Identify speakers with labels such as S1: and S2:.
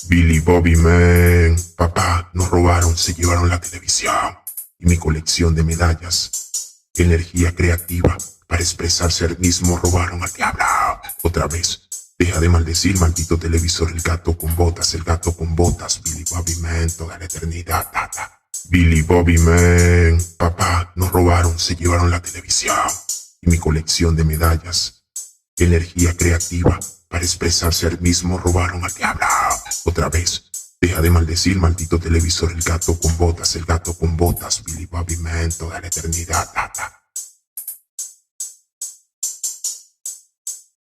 S1: Billy Bobby Man, papá, nos robaron, se llevaron la televisión y mi colección de medallas. Energía creativa para expresarse al mismo, robaron al diablo. Otra vez, deja de maldecir, maldito televisor, el gato con botas, Billy Bobby Man, toda la eternidad, tata. Billy Bobby Man, papá, nos robaron, se llevaron la televisión y mi colección de medallas. Energía creativa para expresarse al mismo, robaron al diablo. Otra vez, deja de maldecir, maldito televisor, el gato con botas, Billy Bobby Man, toda la eternidad, tata.